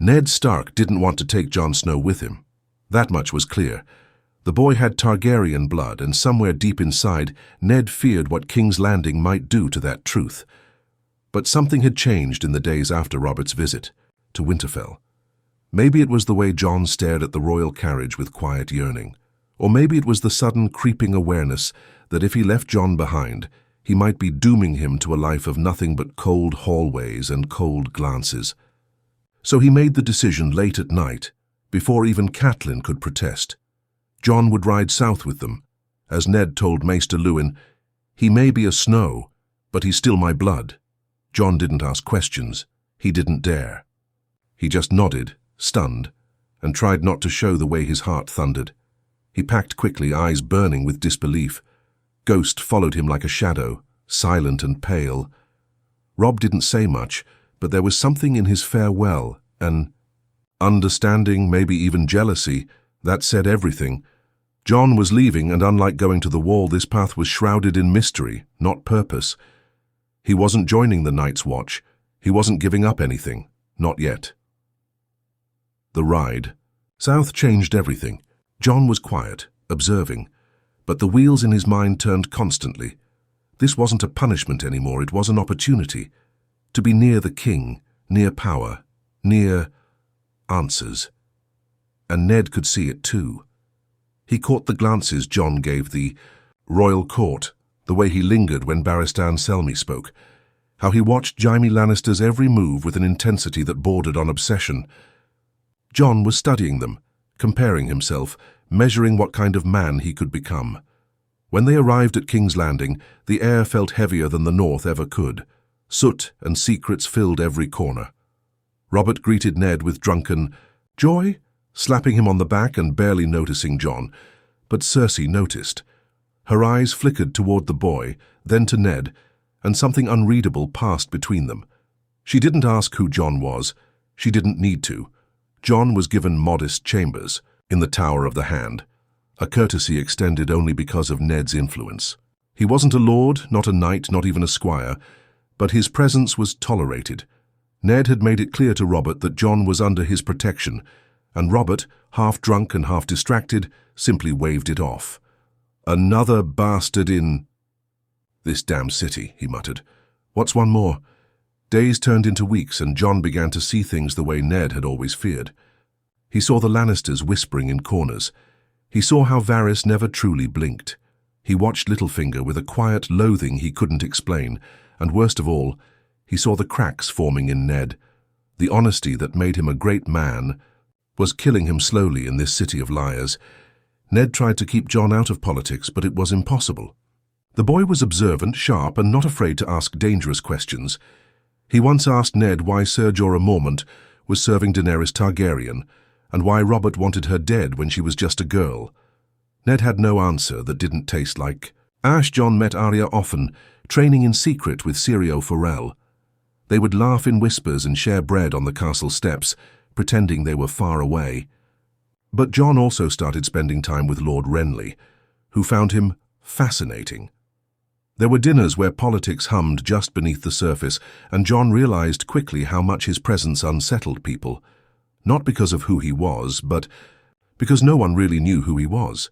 Ned Stark didn't want to take Jon Snow with him. That much was clear. The boy had Targaryen blood, and somewhere deep inside, Ned feared what King's Landing might do to that truth. But something had changed in the days after Robert's visit to Winterfell. Maybe it was the way Jon stared at the royal carriage with quiet yearning. Or maybe it was the sudden creeping awareness that if he left Jon behind, he might be dooming him to a life of nothing but cold hallways and cold glances. So he made the decision late at night, before even Catelyn could protest. Jon would ride south with them. As Ned told Maester Luwin, "He may be a Snow, but he's still my blood." Jon didn't ask questions. He didn't dare. He just nodded, stunned, and tried not to show the way his heart thundered. He packed quickly, eyes burning with disbelief. Ghost followed him like a shadow, silent and pale. Robb didn't say much, but there was something in his farewell, an understanding, maybe even jealousy, that said everything. Jon was leaving, and unlike going to the Wall, this path was shrouded in mystery, not purpose. He wasn't joining the Night's Watch. He wasn't giving up anything. Not yet. The ride. South changed everything. Jon was quiet, observing, but the wheels in his mind turned constantly. This wasn't a punishment anymore, it was an opportunity. To be near the king, near power, near answers. And Ned could see it too. He caught the glances Jon gave the royal court, the way he lingered when Barristan Selmy spoke, how he watched Jaime Lannister's every move with an intensity that bordered on obsession. Jon was studying them, comparing himself, measuring what kind of man he could become. When they arrived at King's Landing, the air felt heavier than the north ever could. Soot and secrets filled every corner. Robert greeted Ned with drunken joy, slapping him on the back and barely noticing Jon. But Cersei noticed. Her eyes flickered toward the boy, then to Ned, and something unreadable passed between them. She didn't ask who Jon was. She didn't need to. Jon was given modest chambers in the Tower of the Hand, a courtesy extended only because of Ned's influence. He wasn't a lord, not a knight, not even a squire, but his presence was tolerated. Ned had made it clear to Robert that Jon was under his protection, and Robert, half drunk and half distracted, simply waved it off. "Another bastard in this damn city," he muttered. "What's one more?" Days turned into weeks, and Jon began to see things the way Ned had always feared. He saw the Lannisters whispering in corners. He saw how Varys never truly blinked. He watched Littlefinger with a quiet loathing he couldn't explain, and worst of all, he saw the cracks forming in Ned. The honesty that made him a great man was killing him slowly in this city of liars. Ned tried to keep Jon out of politics, but it was impossible. The boy was observant, sharp, and not afraid to ask dangerous questions. He once asked Ned why Ser Jorah Mormont was serving Daenerys Targaryen, and why Robert wanted her dead when she was just a girl. Ned had no answer that didn't taste like Jon met Arya often, training in secret with Syrio Forel. They would laugh in whispers and share bread on the castle steps, pretending they were far away. But Jon also started spending time with Lord Renly, who found him fascinating. There were dinners where politics hummed just beneath the surface, and Jon realized quickly how much his presence unsettled people. Not because of who he was, but because no one really knew who he was.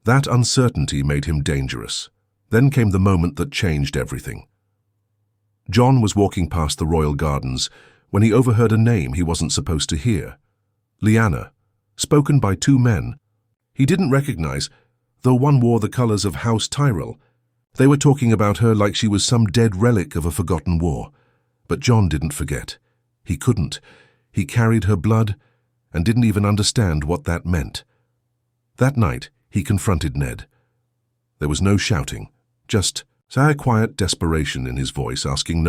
That uncertainty made him dangerous. Then came the moment that changed everything. Jon was walking past the royal gardens when he overheard a name he wasn't supposed to hear. Lyanna, spoken by two men. He didn't recognize, though one wore the colors of House Tyrell. They were talking about her like she was some dead relic of a forgotten war. But Jon didn't forget. He couldn't. He carried her blood and didn't even understand what that meant. That night, he confronted Ned. There was no shouting, just quiet desperation in his voice, asking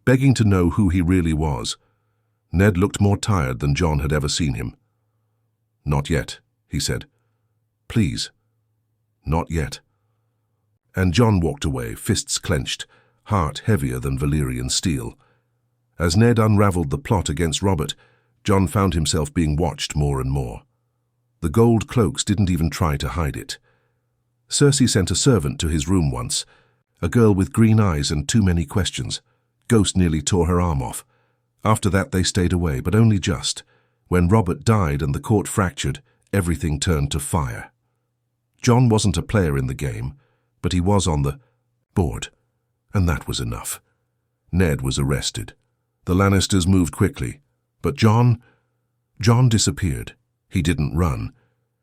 begging to know who he really was. Ned looked more tired than Jon had ever seen him. "Not yet," he said. "Please, not yet." And Jon walked away, fists clenched, heart heavier than Valyrian steel. As Ned unraveled the plot against Robert, Jon found himself being watched more and more. The gold cloaks didn't even try to hide it. Cersei sent a servant to his room once, a girl with green eyes and too many questions. Ghost nearly tore her arm off. After that they stayed away, but only just. When Robert died and the court fractured, everything turned to fire. Jon wasn't a player in the game, but he was on the board, and that was enough. Ned was arrested. The Lannisters moved quickly, but Jon disappeared. He didn't run.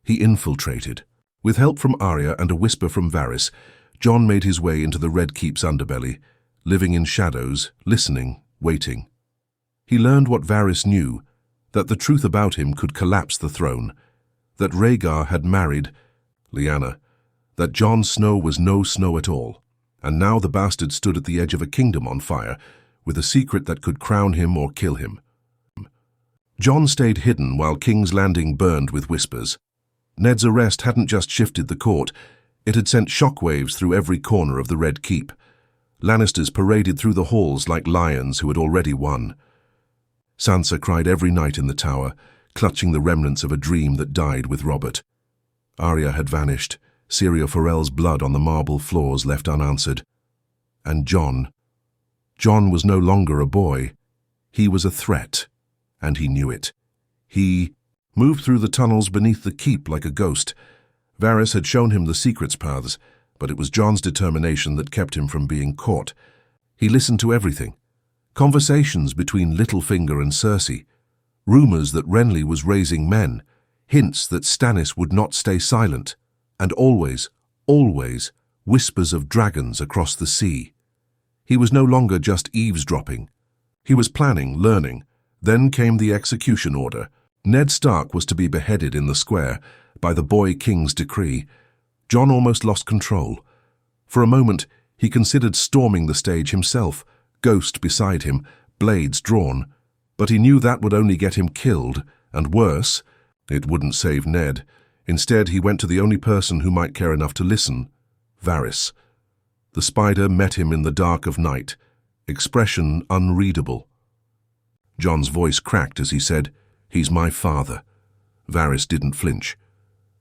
He infiltrated. With help from Arya and a whisper from Varys, Jon made his way into the Red Keep's underbelly, living in shadows, listening, waiting. He learned what Varys knew, that the truth about him could collapse the throne, that Rhaegar had married Lyanna, that Jon Snow was no Snow at all, and now the bastard stood at the edge of a kingdom on fire, with a secret that could crown him or kill him. Jon stayed hidden while King's Landing burned with whispers. Ned's arrest hadn't just shifted the court, it had sent shockwaves through every corner of the Red Keep. Lannisters paraded through the halls like lions who had already won. Sansa cried every night in the tower, clutching the remnants of a dream that died with Robert. Arya had vanished, Syrio Forel's blood on the marble floors left unanswered. And Jon was no longer a boy. He was a threat, and he knew it. He moved through the tunnels beneath the keep like a ghost. Varys had shown him the secrets paths, but it was Jon's determination that kept him from being caught. He listened to everything. Conversations between Littlefinger and Cersei, rumors that Renly was raising men, hints that Stannis would not stay silent, and always, whispers of dragons across the sea. He was no longer just eavesdropping. He was planning, learning. Then came the execution order. Ned Stark was to be beheaded in the square by the boy king's decree. Jon almost lost control. For a moment, he considered storming the stage himself, Ghost beside him, blades drawn. But he knew that would only get him killed, and worse, it wouldn't save Ned. Instead, he went to the only person who might care enough to listen, Varys. The spider met him in the dark of night, expression unreadable. Jon's voice cracked as he said, "He's my father." Varys didn't flinch.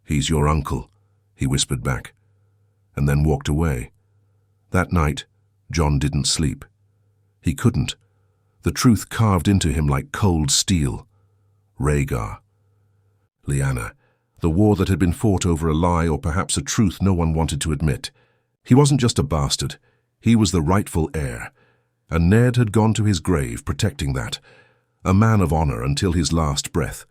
"He's your uncle," he whispered back, and then walked away. That night, Jon didn't sleep. He couldn't. The truth carved into him like cold steel. Rhaegar. Lyanna. The war that had been fought over a lie or perhaps a truth no one wanted to admit. He wasn't just a bastard. He was the rightful heir. And Ned had gone to his grave protecting that. A man of honor until his last breath.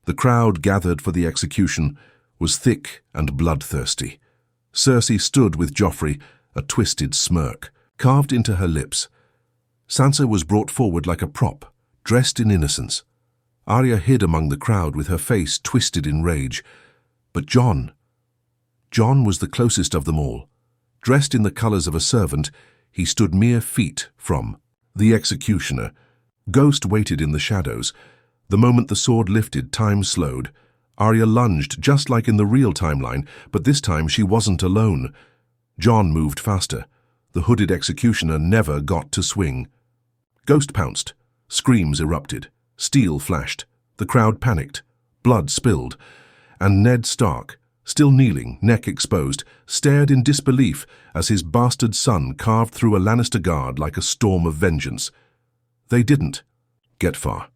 The crowd gathered for the execution was thick and bloodthirsty. Cersei stood with Joffrey, a twisted smirk, carved into her lips. Sansa was brought forward like a prop, dressed in innocence. Arya hid among the crowd with her face twisted in rage. But Jon was the closest of them all. Dressed in the colors of a servant, he stood mere feet from the executioner. Ghost waited in the shadows. The moment the sword lifted, time slowed. Arya lunged, just like in the real timeline, but this time she wasn't alone. Jon moved faster. The hooded executioner never got to swing. Ghost pounced. Screams erupted. Steel flashed. The crowd panicked. Blood spilled. And Ned Stark, still kneeling, neck exposed, stared in disbelief as his bastard son carved through a Lannister guard like a storm of vengeance. They didn't get far.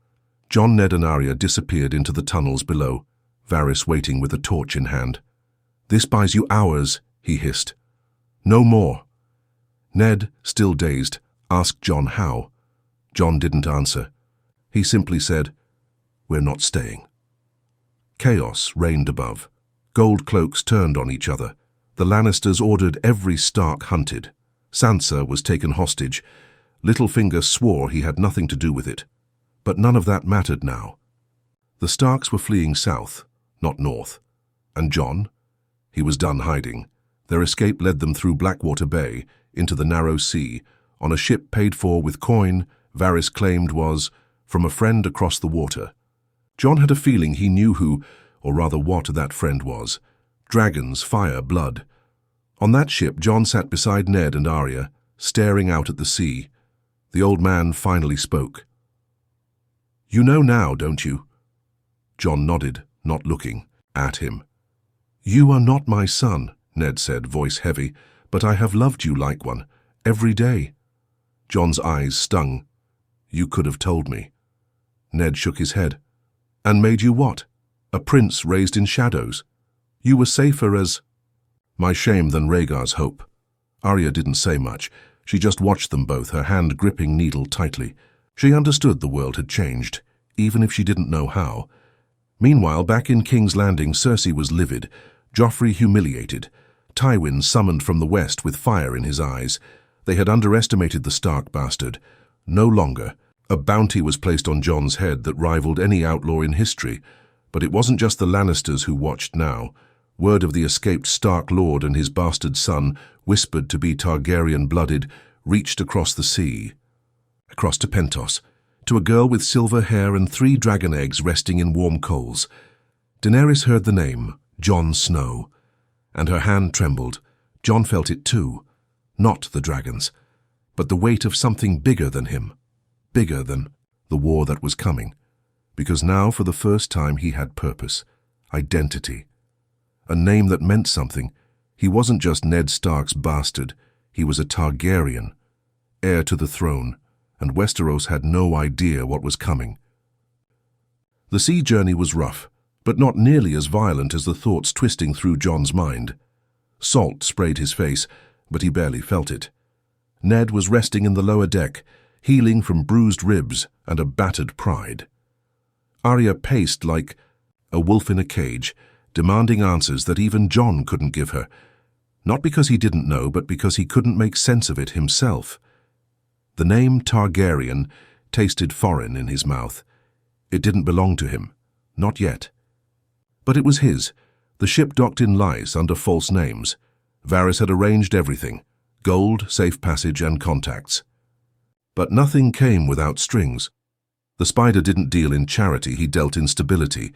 Jon, Ned and Arya disappeared into the tunnels below, Varys waiting with a torch in hand. "This buys you hours," he hissed. "No more." Ned, still dazed, asked Jon how. Jon didn't answer. He simply said, "We're not staying." Chaos reigned above. Gold cloaks turned on each other. The Lannisters ordered every Stark hunted. Sansa was taken hostage. Littlefinger swore he had nothing to do with it. But none of that mattered now. The Starks were fleeing south, not north. And Jon? He was done hiding. Their escape led them through Blackwater Bay, into the narrow sea, on a ship paid for with coin Varys claimed was from a friend across the water. Jon had a feeling he knew who, or rather what, that friend was. Dragons, fire, blood. On that ship, Jon sat beside Ned and Arya, staring out at the sea. The old man finally spoke. "You know now, don't you?" Jon nodded, not looking at him. "You are not my son," Ned said, voice heavy, "but I have loved you like one, every day." Jon's eyes stung. "You could have told me." Ned shook his head. And made you what? A prince raised in shadows. You were safer as my shame than Rhaegar's hope. Arya didn't say much. She just watched them both, her hand gripping needle tightly. She understood the world had changed, even if she didn't know how. Meanwhile, back in King's Landing, Cersei was livid, Joffrey humiliated, Tywin summoned from the west with fire in his eyes. They had underestimated the Stark bastard. No longer. A bounty was placed on Jon's head that rivaled any outlaw in history. But it wasn't just the Lannisters who watched now. Word of the escaped Stark lord and his bastard son, whispered to be Targaryen-blooded, reached across the sea. Across to Pentos, to a girl with silver hair and 3 dragon eggs resting in warm coals. Daenerys heard the name, Jon Snow, and her hand trembled. Jon felt it too. Not the dragons, but the weight of something bigger than him. Bigger than the war that was coming. Because now, for the first time, he had purpose, identity. A name that meant something. He wasn't just Ned Stark's bastard. He was a Targaryen, heir to the throne, and Westeros had no idea what was coming. The sea journey was rough, but not nearly as violent as the thoughts twisting through Jon's mind. Salt sprayed his face, but he barely felt it. Ned was resting in the lower deck, healing from bruised ribs and a battered pride. Arya paced like a wolf in a cage, demanding answers that even Jon couldn't give her. Not because he didn't know, but because he couldn't make sense of it himself. The name Targaryen tasted foreign in his mouth. It didn't belong to him. Not yet. But it was his. The ship docked in Lys under false names. Varys had arranged everything. Gold, safe passage, and contacts. But nothing came without strings. The spider didn't deal in charity, he dealt in stability.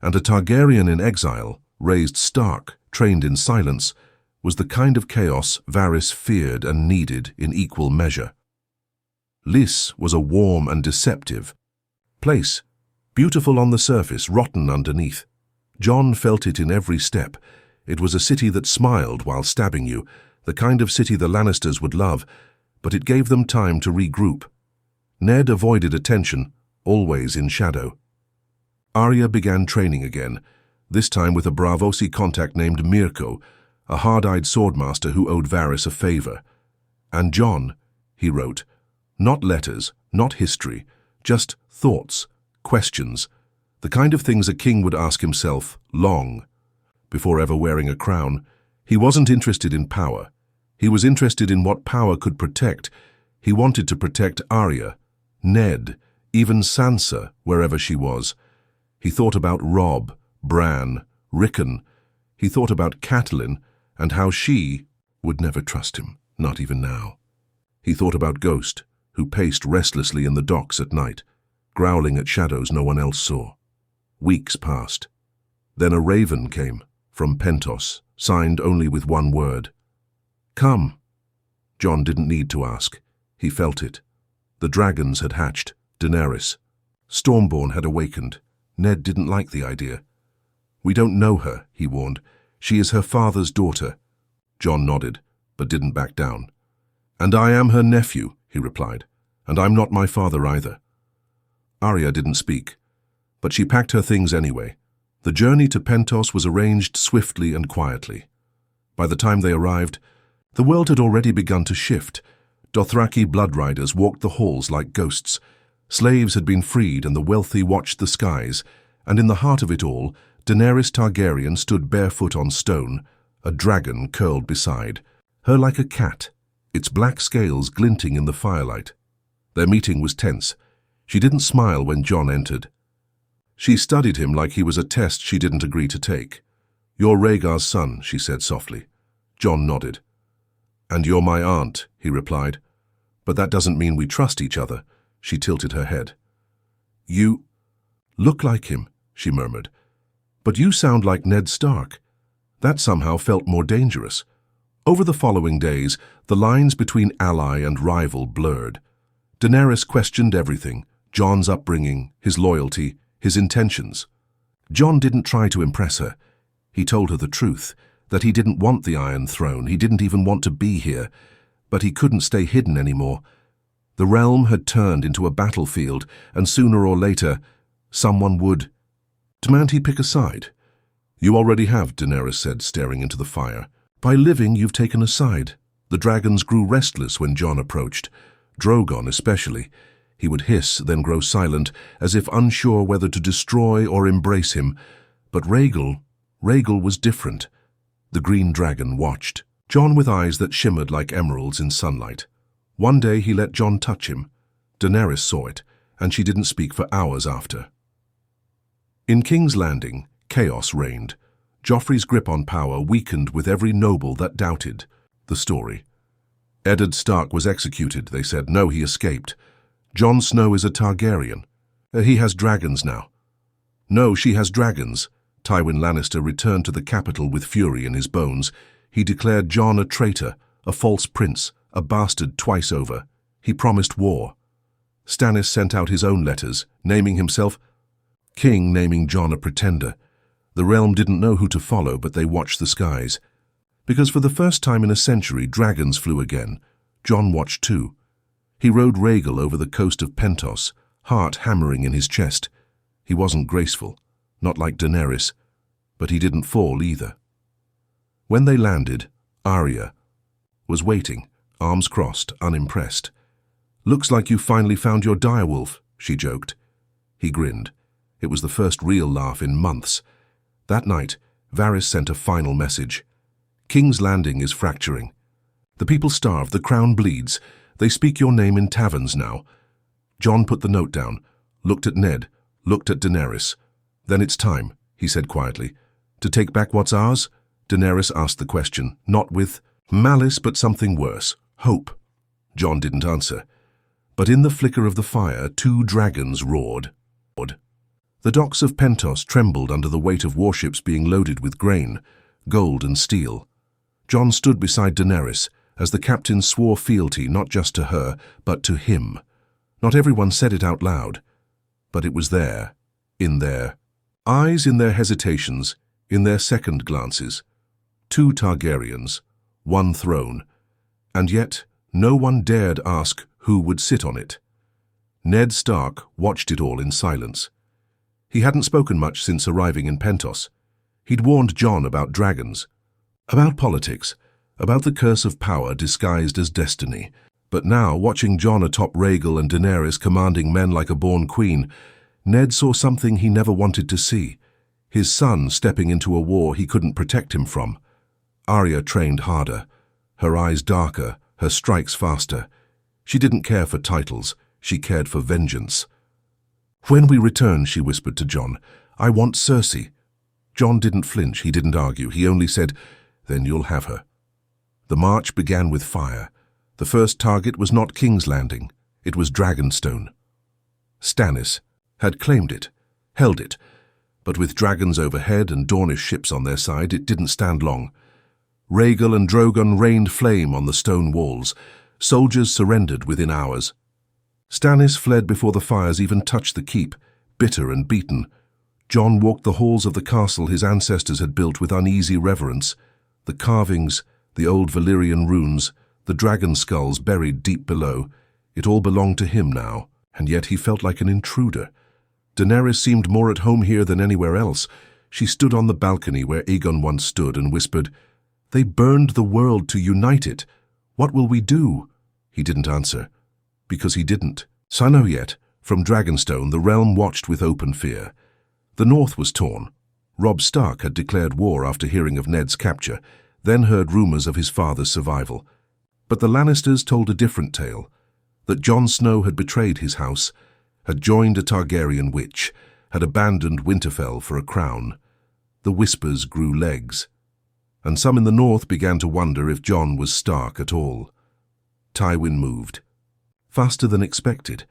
And a Targaryen in exile, raised Stark, trained in silence, was the kind of chaos Varys feared and needed in equal measure. Lys was a warm and deceptive place, beautiful on the surface, rotten underneath. Jon felt it in every step. It was a city that smiled while stabbing you, the kind of city the Lannisters would love, but it gave them time to regroup. Ned avoided attention, always in shadow. Arya began training again, this time with a Braavosi contact named Mirko, a hard-eyed swordmaster who owed Varys a favor. And Jon, he wrote, not letters, not history, just thoughts, questions, the kind of things a king would ask himself long before ever wearing a crown. He wasn't interested in power. He was interested in what power could protect. He wanted to protect Arya, Ned, even Sansa, wherever she was. He thought about Robb, Bran, Rickon. He thought about Catelyn and how she would never trust him, not even now. He thought about Ghost, who paced restlessly in the docks at night, growling at shadows no one else saw. Weeks passed. Then a raven came, from Pentos, signed only with one word. Come. Jon didn't need to ask. He felt it. The dragons had hatched. Daenerys. Stormborn had awakened. Ned didn't like the idea. We don't know her, he warned. She is her father's daughter. Jon nodded, but didn't back down. And I am her nephew, he replied. And I'm not my father either. Arya didn't speak, but she packed her things anyway. The journey to Pentos was arranged swiftly and quietly. By the time they arrived, the world had already begun to shift. Dothraki bloodriders walked the halls like ghosts. Slaves had been freed and the wealthy watched the skies, and in the heart of it all, Daenerys Targaryen stood barefoot on stone, a dragon curled beside, her like a cat, its black scales glinting in the firelight. Their meeting was tense. She didn't smile when Jon entered. She studied him like he was a test she didn't agree to take. You're Rhaegar's son, she said softly. Jon nodded. And you're my aunt, he replied. But that doesn't mean we trust each other. She tilted her head. You look like him, she murmured. But you sound like Ned Stark. That somehow felt more dangerous. Over the following days, the lines between ally and rival blurred. Daenerys questioned everything, Jon's upbringing, his loyalty, his intentions. Jon didn't try to impress her. He told her the truth, that he didn't want the Iron Throne, he didn't even want to be here, but he couldn't stay hidden anymore. The realm had turned into a battlefield, and sooner or later, someone would Demand he pick a side? You already have, Daenerys said, staring into the fire. By living, you've taken a side. The dragons grew restless when Jon approached. Drogon especially. He would hiss, then grow silent, as if unsure whether to destroy or embrace him. But Rhaegal was different. The green dragon watched. Jon with eyes that shimmered like emeralds in sunlight. One day he let Jon touch him. Daenerys saw it, and she didn't speak for hours after. In King's Landing, chaos reigned. Joffrey's grip on power weakened with every noble that doubted. The story. Eddard Stark was executed, they said. No, he escaped. Jon Snow is a Targaryen. He has dragons now. No, she has dragons. Tywin Lannister returned to the capital with fury in his bones. He declared Jon a traitor, a false prince, a bastard twice over. He promised war. Stannis sent out his own letters, naming himself king, naming Jon a pretender. The realm didn't know who to follow, but they watched the skies. Because for the first time in a century, dragons flew again. Jon watched too. He rode Rhaegal over the coast of Pentos, heart hammering in his chest. He wasn't graceful, not like Daenerys, but he didn't fall either. When they landed, Arya was waiting, arms crossed, unimpressed. Looks like you finally found your direwolf, she joked. He grinned. It was the first real laugh in months. That night, Varys sent a final message. King's Landing is fracturing. The people starve, the crown bleeds. They speak your name in taverns now. Jon put the note down, looked at Ned, looked at Daenerys. Then it's time, he said quietly. To take back what's ours? Daenerys asked the question, not with malice but something worse, hope. Jon didn't answer. But in the flicker of the fire, 2 dragons roared. The docks of Pentos trembled under the weight of warships being loaded with grain, gold and steel. Jon stood beside Daenerys as the captain swore fealty not just to her, but to him. Not everyone said it out loud, but it was there, in their eyes, in their hesitations, in their second glances. 2 Targaryens, 1 throne, and yet no one dared ask who would sit on it. Ned Stark watched it all in silence. He hadn't spoken much since arriving in Pentos. He'd warned Jon about dragons, about politics, about the curse of power disguised as destiny. But now, watching Jon atop Rhaegal and Daenerys commanding men like a born queen, Ned saw something he never wanted to see. His son stepping into a war he couldn't protect him from. Arya trained harder, her eyes darker, her strikes faster. She didn't care for titles, she cared for vengeance. When we return, she whispered to Jon, I want Cersei. Jon didn't flinch, he didn't argue, he only said, then you'll have her. The march began with fire. The first target was not King's Landing, it was Dragonstone. Stannis had claimed it, held it, but with dragons overhead and Dornish ships on their side, it didn't stand long. Rhaegal and Drogon rained flame on the stone walls. Soldiers surrendered within hours. Stannis fled before the fires even touched the keep, bitter and beaten. Jon walked the halls of the castle his ancestors had built with uneasy reverence. The carvings, the old Valyrian runes, the dragon skulls buried deep below, it all belonged to him now, and yet he felt like an intruder. Daenerys seemed more at home here than anywhere else. She stood on the balcony where Aegon once stood and whispered, They burned the world to unite it. What will we do? He didn't answer, because he didn't. So yet, from Dragonstone, the realm watched with open fear. The north was torn. Robb Stark had declared war after hearing of Ned's capture, then heard rumors of his father's survival. But the Lannisters told a different tale, that Jon Snow had betrayed his house, had joined a Targaryen witch, had abandoned Winterfell for a crown. The whispers grew legs, and some in the north began to wonder if Jon was Stark at all. Tywin moved, faster than expected.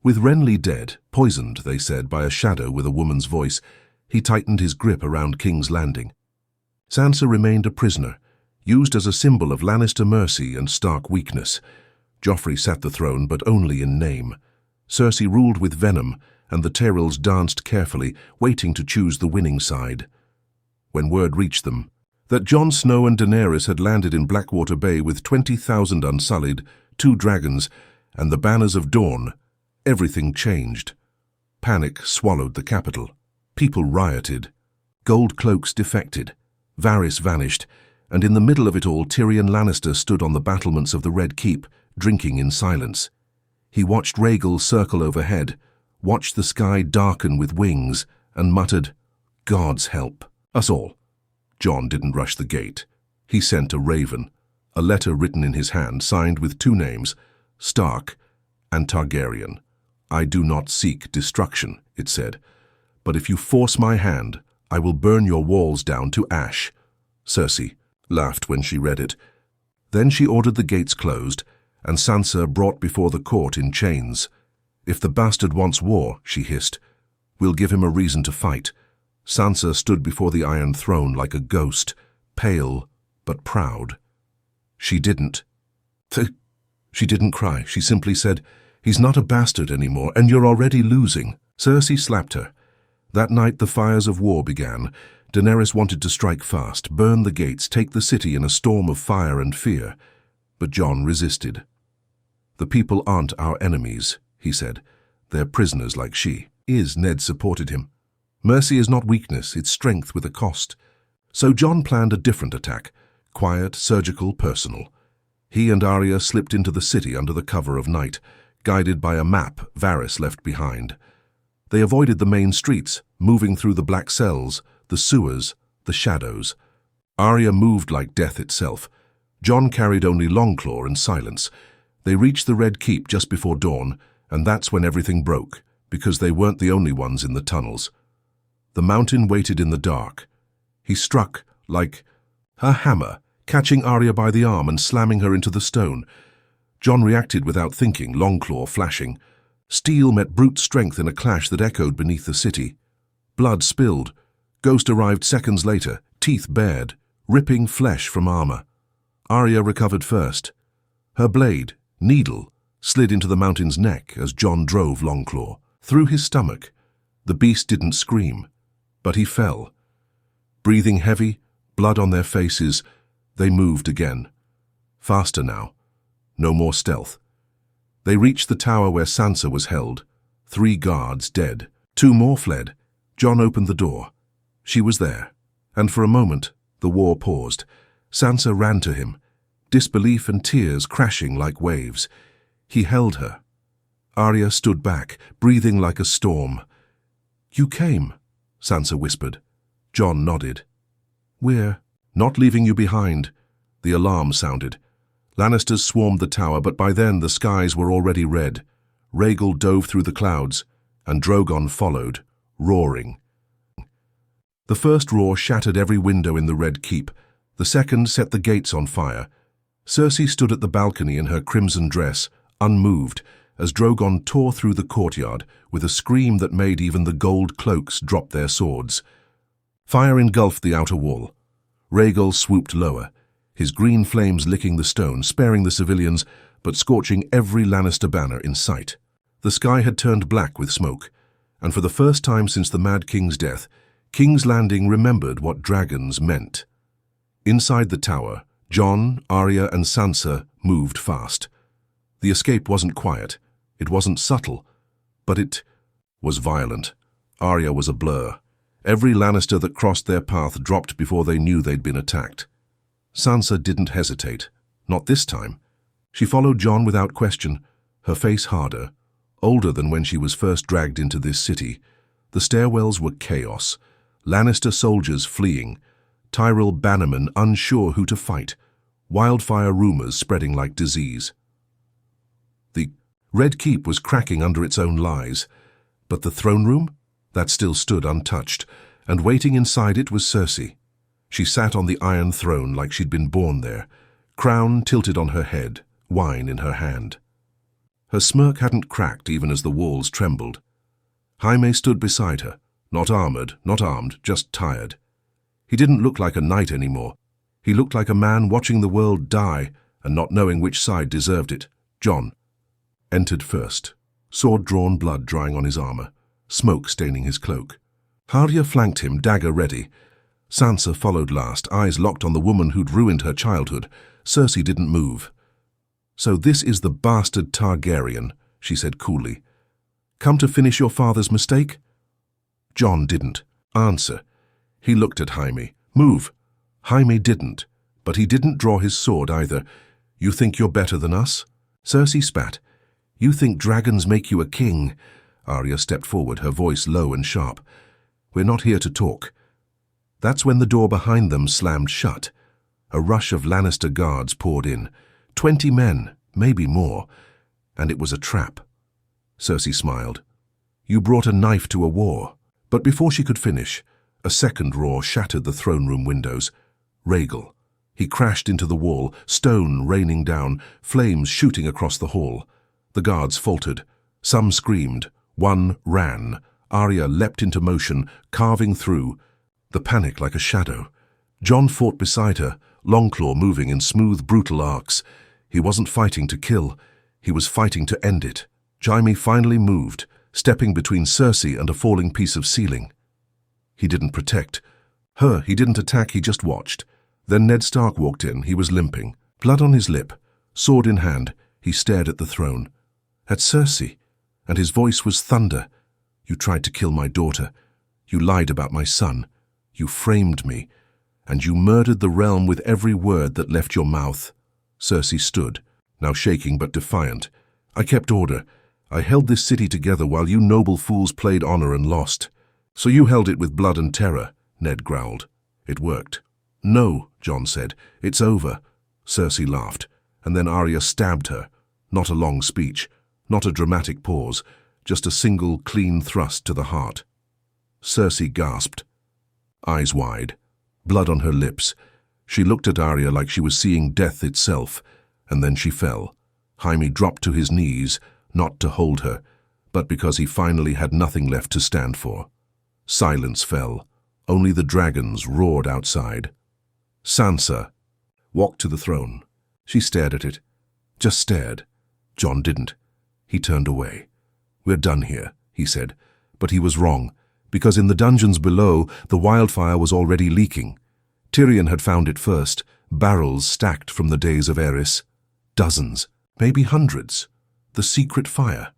With Renly dead, poisoned, they said, by a shadow with a woman's voice, he tightened his grip around King's Landing. Sansa remained a prisoner, used as a symbol of Lannister mercy and Stark weakness. Joffrey sat the throne, but only in name. Cersei ruled with venom, and the Tyrells danced carefully, waiting to choose the winning side. When word reached them that Jon Snow and Daenerys had landed in Blackwater Bay with 20,000 unsullied, 2 dragons, and the banners of Dawn, everything changed. Panic swallowed the capital. People rioted. Gold cloaks defected. Varys vanished, and in the middle of it all Tyrion Lannister stood on the battlements of the Red Keep, drinking in silence. He watched Rhaegal circle overhead, watched the sky darken with wings, and muttered, "God's help us all." Jon didn't rush the gate. He sent a raven, a letter written in his hand, signed with two names, Stark and Targaryen. "I do not seek destruction," it said, "but if you force my hand, I will burn your walls down to ash." Cersei laughed when she read it. Then she ordered the gates closed, and Sansa brought before the court in chains. "If the bastard wants war," she hissed, "we'll give him a reason to fight." Sansa stood before the Iron Throne like a ghost, pale but proud. She didn't cry. She simply said, "He's not a bastard anymore, and you're already losing." Cersei slapped her. That night the fires of war began. Daenerys wanted to strike fast, burn the gates, take the city in a storm of fire and fear. But Jon resisted. "The people aren't our enemies," he said. "They're prisoners like she is." Ned supported him. Mercy is not weakness, it's strength with a cost. So Jon planned a different attack, quiet, surgical, personal. He and Arya slipped into the city under the cover of night, guided by a map Varys left behind. They avoided the main streets, moving through the black cells, the sewers, the shadows. Arya moved like death itself. Jon carried only Longclaw and silence. They reached the Red Keep just before dawn, and that's when everything broke, because they weren't the only ones in the tunnels. The mountain waited in the dark. He struck like a hammer, catching Arya by the arm and slamming her into the stone. Jon reacted without thinking, Longclaw flashing. Steel met brute strength in a clash that echoed beneath the city. Blood spilled. Ghost arrived seconds later, teeth bared, ripping flesh from armor. Arya recovered first. Her blade, needle, slid into the mountain's neck as Jon drove Longclaw. Through his stomach. The beast didn't scream, but he fell. Breathing heavy, blood on their faces, they moved again. Faster now. No more stealth. They reached the tower where Sansa was held. 3 guards dead. 2 more fled. Jon opened the door. She was there, and for a moment the war paused. Sansa ran to him, disbelief and tears crashing like waves. He held her. Arya stood back, breathing like a storm. "You came," Sansa whispered. Jon nodded. "We're not leaving you behind." The alarm sounded. Lannisters swarmed the tower, but by then the skies were already red. Rhaegal dove through the clouds, and Drogon followed, roaring. The first roar shattered every window in the Red Keep. The second set the gates on fire. Cersei stood at the balcony in her crimson dress, unmoved, as Drogon tore through the courtyard with a scream that made even the gold cloaks drop their swords. Fire engulfed the outer wall. Rhaegal swooped lower, his green flames licking the stone, sparing the civilians, but scorching every Lannister banner in sight. The sky had turned black with smoke, and for the first time since the Mad King's death, King's Landing remembered what dragons meant. Inside the tower, Jon, Arya, and Sansa moved fast. The escape wasn't quiet, it wasn't subtle, but it was violent. Arya was a blur. Every Lannister that crossed their path dropped before they knew they'd been attacked. Sansa didn't hesitate. Not this time. She followed Jon without question, her face harder, older than when she was first dragged into this city. The stairwells were chaos. Lannister soldiers fleeing. Tyrell bannermen unsure who to fight. Wildfire rumors spreading like disease. The Red Keep was cracking under its own lies. But the throne room? That still stood untouched, and waiting inside it was Cersei. She sat on the Iron Throne like she'd been born there, crown tilted on her head, wine in her hand. Her smirk hadn't cracked even as the walls trembled. Jaime stood beside her, not armored, not armed, just tired. He didn't look like a knight anymore. He looked like a man watching the world die and not knowing which side deserved it. Jon entered first, sword-drawn blood drying on his armor, smoke staining his cloak. Arya flanked him, dagger ready. Sansa followed last, eyes locked on the woman who'd ruined her childhood. Cersei didn't move. "So this is the bastard Targaryen," she said coolly. "Come to finish your father's mistake?" Jon didn't answer. He looked at Jaime. Move. Jaime didn't, but he didn't draw his sword either. You think you're better than us? Cersei spat. You think dragons make you a king? Arya stepped forward, her voice low and sharp. We're not here to talk. That's when the door behind them slammed shut. A rush of Lannister guards poured in. 20 men, maybe more. And it was a trap. Cersei smiled. You brought a knife to a war. But before she could finish, a second roar shattered the throne room windows. Rhaegal. He crashed into the wall, stone raining down, flames shooting across the hall. The guards faltered. Some screamed. One ran. Arya leapt into motion, carving through. The panic like a shadow. Jon fought beside her, Longclaw moving in smooth, brutal arcs. He wasn't fighting to kill. He was fighting to end it. Jaime finally moved, stepping between Cersei and a falling piece of ceiling. He didn't protect her. He didn't attack. He just watched. Then Ned Stark walked in. He was limping, blood on his lip. Sword in hand, he stared at the throne. At Cersei, and his voice was thunder. You tried to kill my daughter. You lied about my son. You framed me. And you murdered the realm with every word that left your mouth. Cersei stood, now shaking but defiant. I kept order. I held this city together while you noble fools played honor and lost. So you held it with blood and terror, Ned growled. It worked. No, Jon said. It's over. Cersei laughed, and then Arya stabbed her. Not a long speech, not a dramatic pause, just a single clean thrust to the heart. Cersei gasped, eyes wide, blood on her lips. She looked at Arya like she was seeing death itself, and then she fell. Jaime dropped to his knees, not to hold her, but because he finally had nothing left to stand for. Silence fell. Only the dragons roared outside. Sansa walked to the throne. She stared at it. Just stared. Jon didn't. He turned away. We're done here, he said. But he was wrong, because in the dungeons below, the wildfire was already leaking. Tyrion had found it first, barrels stacked from the days of Aerys. Dozens, maybe hundreds. The secret fire.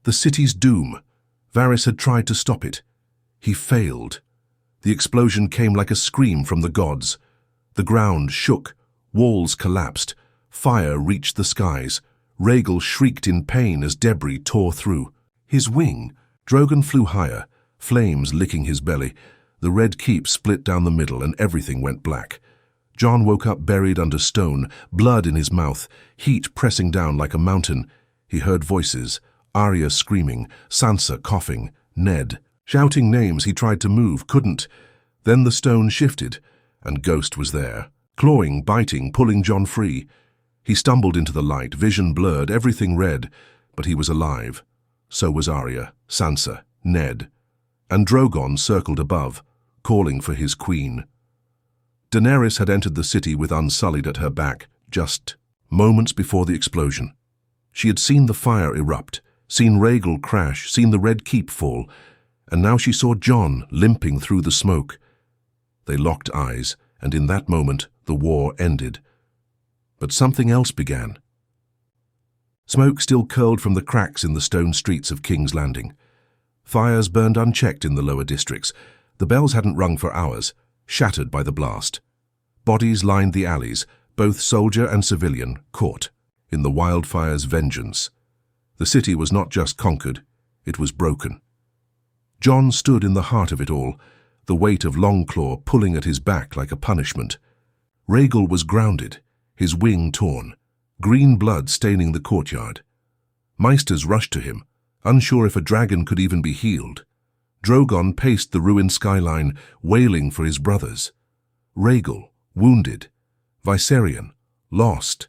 The city's doom. Varys had tried to stop it. He failed. The explosion came like a scream from the gods. The ground shook, walls collapsed, fire reached the skies. Rhaegal shrieked in pain as debris tore through. His wing, Drogon flew higher, flames licking his belly. The red keep split down the middle and everything went black. Jon woke up buried under stone, blood in his mouth, heat pressing down like a mountain. He heard voices, Arya screaming, Sansa coughing, Ned shouting names. He tried to move, couldn't. Then the stone shifted, and Ghost was there, clawing, biting, pulling Jon free. He stumbled into the light, vision blurred, everything red, but he was alive. So was Arya, Sansa, Ned. And Drogon circled above, calling for his queen. Daenerys had entered the city with Unsullied at her back, just moments before the explosion. She had seen the fire erupt, seen Rhaegal crash, seen the Red Keep fall, and now she saw Jon limping through the smoke. They locked eyes, and in that moment the war ended. But something else began. Smoke still curled from the cracks in the stone streets of King's Landing. Fires burned unchecked in the lower districts. The bells hadn't rung for hours, shattered by the blast. Bodies lined the alleys, both soldier and civilian, caught in the wildfire's vengeance. The city was not just conquered, it was broken. Jon stood in the heart of it all, the weight of Longclaw pulling at his back like a punishment. Rhaegal was grounded, his wing torn, green blood staining the courtyard. Maesters rushed to him, unsure if a dragon could even be healed. Drogon paced the ruined skyline, wailing for his brothers. Rhaegal, wounded. Viserion, lost.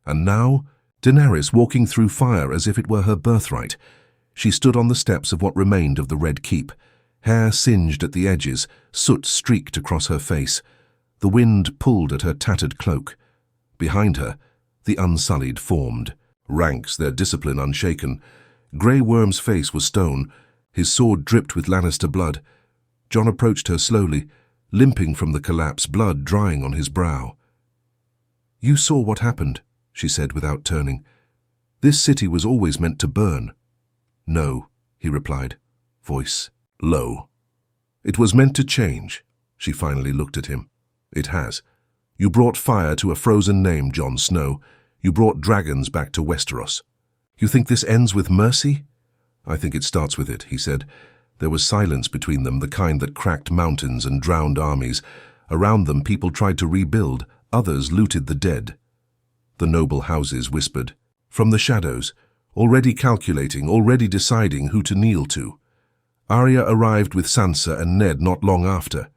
And now, Daenerys walking through fire as if it were her birthright. She stood on the steps of what remained of the Red Keep, hair singed at the edges, soot streaked across her face. The wind pulled at her tattered cloak. Behind her, the Unsullied formed, ranks, their discipline unshaken. Grey Worm's face was stone, his sword dripped with Lannister blood. Jon approached her slowly, limping from the collapse, blood drying on his brow. "You saw what happened," she said without turning. "This city was always meant to burn." "No," he replied, voice low. It was meant to change. She finally looked at him. It has. You brought fire to a frozen name, Jon Snow. You brought dragons back to Westeros. You think this ends with mercy? I think it starts with it, he said. There was silence between them, the kind that cracked mountains and drowned armies. Around them, people tried to rebuild. Others looted the dead. The noble houses whispered. From the shadows, already calculating, already deciding who to kneel to. Arya arrived with Sansa and Ned not long after.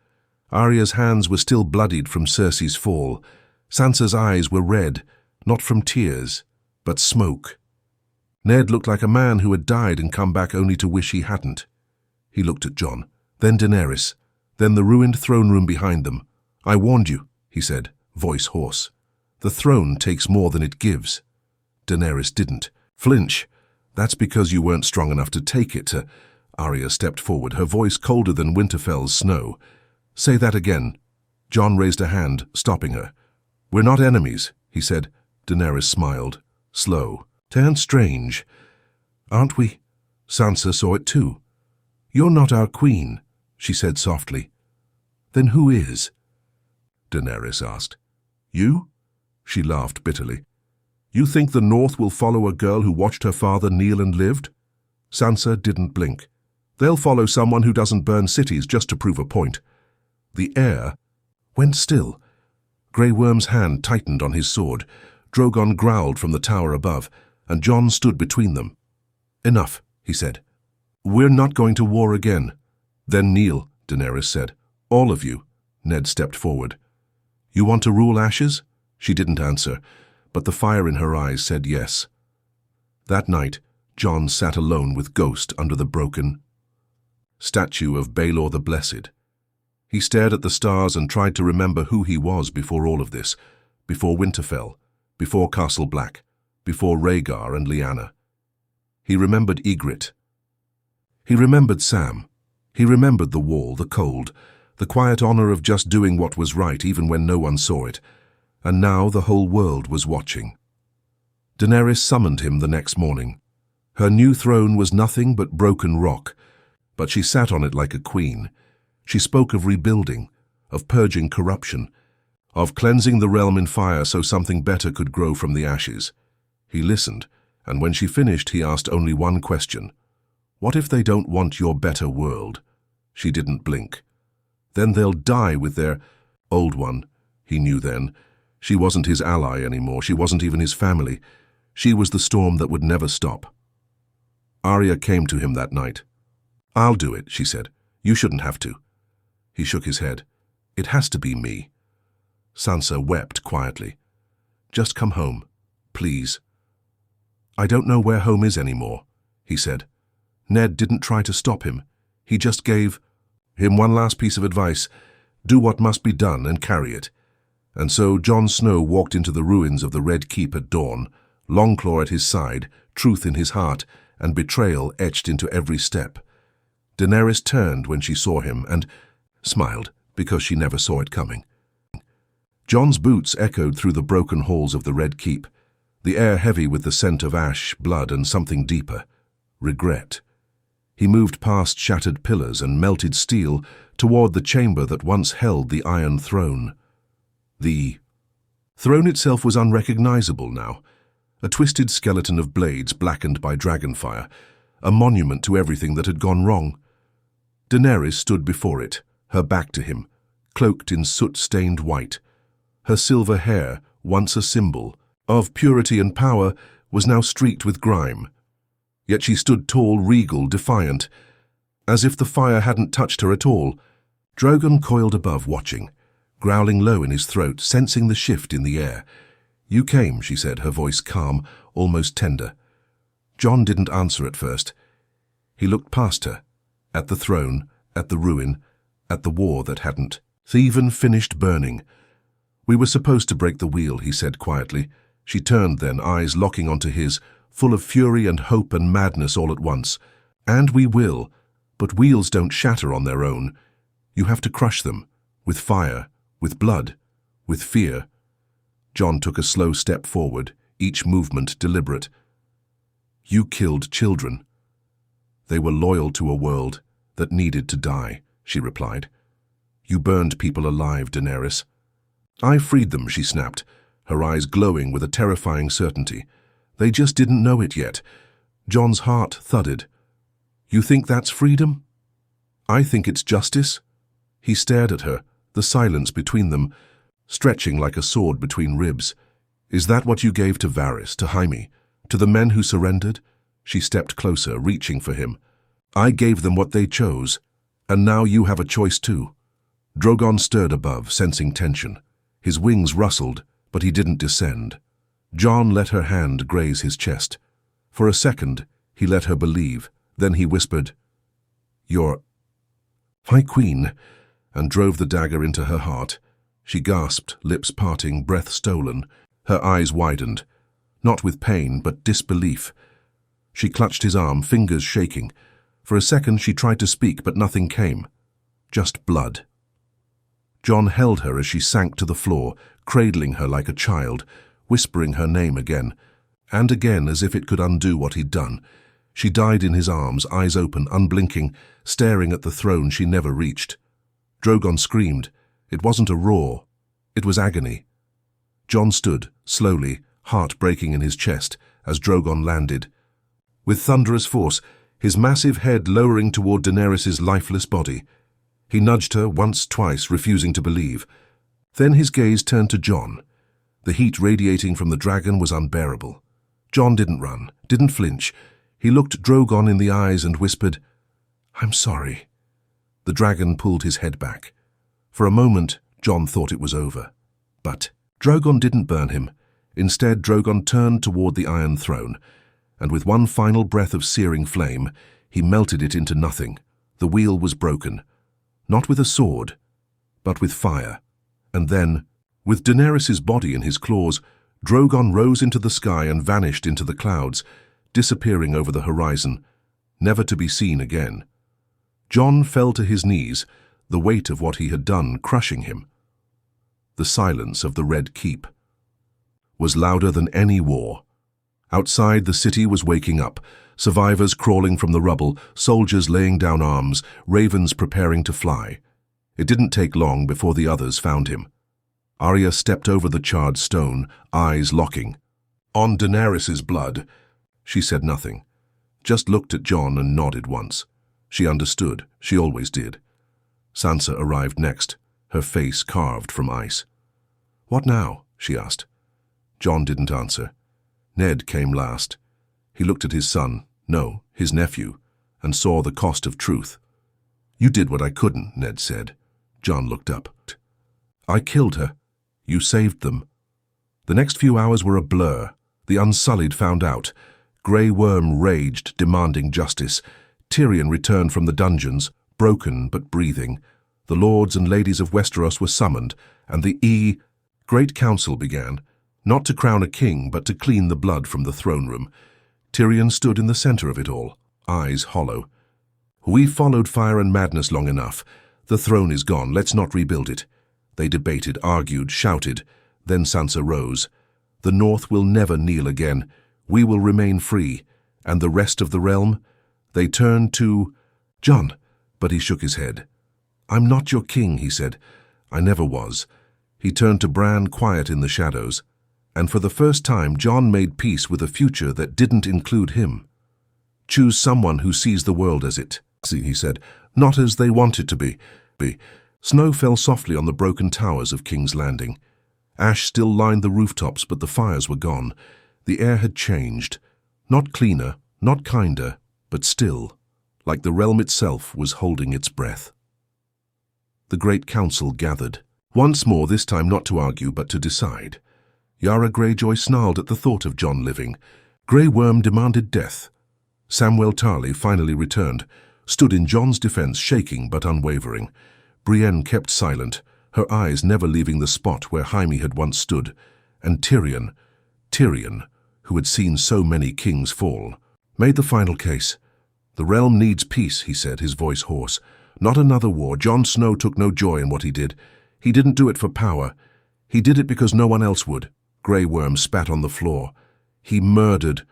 Arya's hands were still bloodied from Cersei's fall. Sansa's eyes were red, not from tears, but smoke. Ned looked like a man who had died and come back only to wish he hadn't. He looked at Jon, then Daenerys, then the ruined throne room behind them. I warned you, he said, voice hoarse. The throne takes more than it gives. Daenerys didn't flinch. That's because you weren't strong enough to take it. Arya stepped forward, her voice colder than Winterfell's snow. Say that again. Jon raised a hand, stopping her. We're not enemies, he said. Daenerys smiled, slow. Turned strange. Aren't we? Sansa saw it too. You're not our queen, she said softly. Then who is? Daenerys asked. You? She laughed bitterly. You think the North will follow a girl who watched her father kneel and lived? Sansa didn't blink. They'll follow someone who doesn't burn cities just to prove a point. The heir went still. Grey Worm's hand tightened on his sword. Drogon growled from the tower above, and Jon stood between them. Enough, he said. We're not going to war again. Then kneel, Daenerys said. All of you. Ned stepped forward. You want to rule Ashes? She didn't answer, but the fire in her eyes said yes. That night, Jon sat alone with Ghost under the broken statue of Baelor the Blessed. He stared at the stars and tried to remember who he was before all of this, before Winterfell, before Castle Black, before Rhaegar and Lyanna. He remembered Ygritte. He remembered Sam. He remembered the wall, the cold, the quiet honor of just doing what was right even when no one saw it. And now the whole world was watching. Daenerys summoned him the next morning. Her new throne was nothing but broken rock, but she sat on it like a queen. She spoke of rebuilding, of purging corruption, of cleansing the realm in fire so something better could grow from the ashes. He listened, and when she finished, he asked only one question. What if they don't want your better world? She didn't blink. Then they'll die with their old one, he knew then. She wasn't his ally anymore. She wasn't even his family. She was the storm that would never stop. Arya came to him that night. I'll do it, she said. You shouldn't have to. He shook his head. It has to be me. Sansa wept quietly. Just come home, please. I don't know where home is anymore, he said. Ned didn't try to stop him. He just gave him one last piece of advice. Do what must be done and carry it. And so Jon Snow walked into the ruins of the Red Keep at dawn, Longclaw at his side, truth in his heart, and betrayal etched into every step. Daenerys turned when she saw him and smiled, because she never saw it coming. Jon's boots echoed through the broken halls of the Red Keep, the air heavy with the scent of ash, blood, and something deeper, regret. He moved past shattered pillars and melted steel toward the chamber that once held the Iron Throne. The throne itself was unrecognizable now, a twisted skeleton of blades blackened by dragonfire, a monument to everything that had gone wrong. Daenerys stood before it, her back to him, cloaked in soot-stained white. Her silver hair, once a symbol of purity and power, was now streaked with grime. Yet she stood tall, regal, defiant, as if the fire hadn't touched her at all. Drogon coiled above, watching, growling low in his throat, sensing the shift in the air. You came, she said, her voice calm, almost tender. Jon didn't answer at first. He looked past her, at the throne, at the ruin, at the war that hadn't even finished burning. We were supposed to break the wheel, he said quietly. She turned then, eyes locking onto his, full of fury and hope and madness all at once. And we will, but wheels don't shatter on their own. You have to crush them, with fire, with blood, with fear. Jon took a slow step forward, each movement deliberate. You killed children. They were loyal to a world that needed to die, she replied. "You burned people alive, Daenerys." "I freed them," she snapped, her eyes glowing with a terrifying certainty. "They just didn't know it yet." Jon's heart thudded. "You think that's freedom?" "I think it's justice." He stared at her, the silence between them, stretching like a sword between ribs. "Is that what you gave to Varys, to Jaime, to the men who surrendered?" She stepped closer, reaching for him. "I gave them what they chose, and now you have a choice too." Drogon stirred above, sensing tension. His wings rustled, but he didn't descend. Jon let her hand graze his chest. For a second, he let her believe. Then he whispered, "You're my queen," and drove the dagger into her heart. She gasped, lips parting, breath stolen. Her eyes widened, not with pain, but disbelief. She clutched his arm, fingers shaking. For a second she tried to speak, but nothing came. Just blood. Jon held her as she sank to the floor, cradling her like a child, whispering her name again, and again as if it could undo what he'd done. She died in his arms, eyes open, unblinking, staring at the throne she never reached. Drogon screamed. It wasn't a roar. It was agony. Jon stood, slowly, heart breaking in his chest, as Drogon landed. With thunderous force, his massive head lowering toward Daenerys' lifeless body. He nudged her once, twice, refusing to believe. Then his gaze turned to Jon. The heat radiating from the dragon was unbearable. Jon didn't run, didn't flinch. He looked Drogon in the eyes and whispered, "I'm sorry." The dragon pulled his head back. For a moment, Jon thought it was over. But Drogon didn't burn him. Instead, Drogon turned toward the Iron Throne, and with one final breath of searing flame, he melted it into nothing. The wheel was broken. Not with a sword, but with fire. And then, with Daenerys' body in his claws, Drogon rose into the sky and vanished into the clouds, disappearing over the horizon, never to be seen again. Jon fell to his knees, the weight of what he had done crushing him. The silence of the Red Keep was louder than any war. Outside, the city was waking up, survivors crawling from the rubble, soldiers laying down arms, ravens preparing to fly. It didn't take long before the others found him. Arya stepped over the charred stone, eyes locking. "On Daenerys' blood." She said nothing, just looked at Jon and nodded once. She understood, she always did. Sansa arrived next, her face carved from ice. "What now?" she asked. Jon didn't answer. Ned came last. He looked at his son, no, his nephew, and saw the cost of truth. "You did what I couldn't," Ned said. Jon looked up. "I killed her. You saved them." The next few hours were a blur. The Unsullied found out. Grey Worm raged, demanding justice. Tyrion returned from the dungeons, broken but breathing. The lords and ladies of Westeros were summoned, and the Great Council began, not to crown a king, but to clean the blood from the throne room. Tyrion stood in the center of it all, eyes hollow. "We followed fire and madness long enough. The throne is gone, let's not rebuild it." They debated, argued, shouted. Then Sansa rose. "The North will never kneel again. We will remain free. And the rest of the realm?" They turned to Jon, but he shook his head. "I'm not your king," he said. "I never was." He turned to Bran, quiet in the shadows. And for the first time, Jon made peace with a future that didn't include him. "Choose someone who sees the world as it," he said, "not as they want it to be." Snow fell softly on the broken towers of King's Landing. Ash still lined the rooftops, but the fires were gone. The air had changed. Not cleaner, not kinder, but still, like the realm itself was holding its breath. The Great Council gathered. Once more, this time not to argue, but to decide. Yara Greyjoy snarled at the thought of Jon living. Grey Worm demanded death. Samwell Tarly finally returned, stood in Jon's defense, shaking but unwavering. Brienne kept silent, her eyes never leaving the spot where Jaime had once stood. And Tyrion, who had seen so many kings fall, made the final case. "The realm needs peace," he said, his voice hoarse. "Not another war. Jon Snow took no joy in what he did. He didn't do it for power. He did it because no one else would." Grey Worm spat on the floor. "He murdered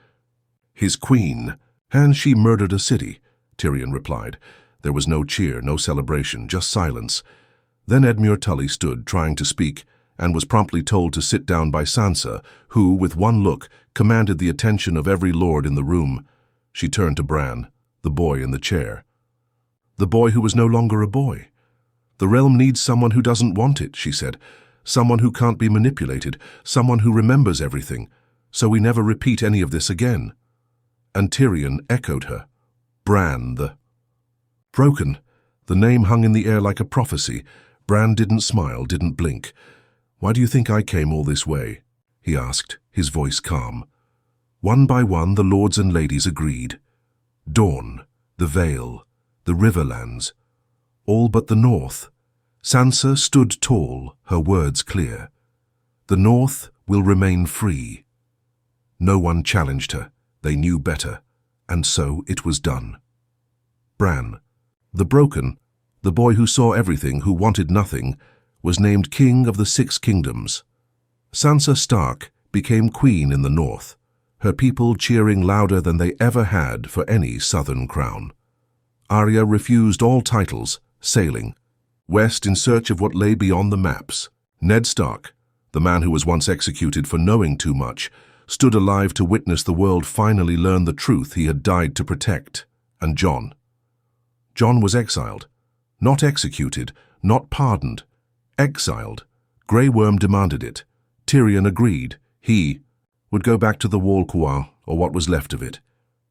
his queen, and she murdered a city," Tyrion replied. There was no cheer, no celebration, just silence. Then Edmure Tully stood, trying to speak, and was promptly told to sit down by Sansa, who, with one look, commanded the attention of every lord in the room. She turned to Bran, the boy in the chair. The boy who was no longer a boy. "The realm needs someone who doesn't want it," she said. "Someone who can't be manipulated, someone who remembers everything, so we never repeat any of this again." And Tyrion echoed her. Bran, the... Broken. The name hung in the air like a prophecy. Bran didn't smile, didn't blink. "Why do you think I came all this way?" he asked, his voice calm. One by one, the lords and ladies agreed. Dorne, the Vale, the Riverlands, all but the North. Sansa stood tall, her words clear. The North will remain free. No one challenged her. They knew better, and so it was done. Bran, the broken, the boy who saw everything, who wanted nothing, was named King of the Six Kingdoms. Sansa Stark became queen in the North, her people cheering louder than they ever had for any southern crown. Arya refused all titles, sailing west in search of what lay beyond the maps. Ned Stark, the man who was once executed for knowing too much, stood alive to witness the world finally learn the truth he had died to protect. And Jon. Jon was exiled. Not executed, not pardoned. Exiled. Grey Worm demanded it. Tyrion agreed. He would go back to the Wall Couar, or what was left of it.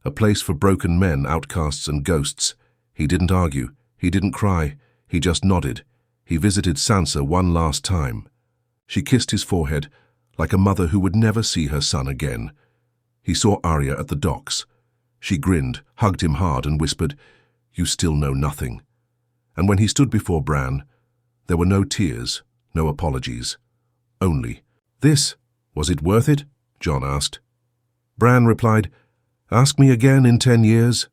A place for broken men, outcasts and ghosts. He didn't argue. He didn't cry. He just nodded. He visited Sansa one last time. She kissed his forehead, like a mother who would never see her son again. He saw Arya at the docks. She grinned, hugged him hard and whispered, "You still know nothing." And when he stood before Bran, there were no tears, no apologies. Only, "This, was it worth it?" Jon asked. Bran replied, "Ask me again in 10 years."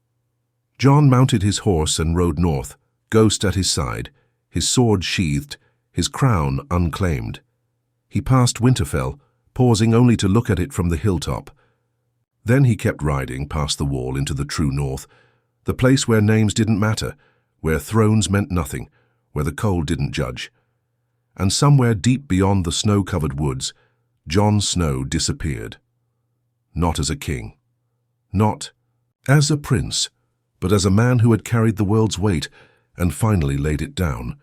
Jon mounted his horse and rode north, Ghost at his side, his sword sheathed, his crown unclaimed. He passed Winterfell, pausing only to look at it from the hilltop. Then he kept riding past the wall into the true north, the place where names didn't matter, where thrones meant nothing, where the cold didn't judge. And somewhere deep beyond the snow-covered woods, Jon Snow disappeared. Not as a king. Not as a prince, but as a man who had carried the world's weight and finally laid it down.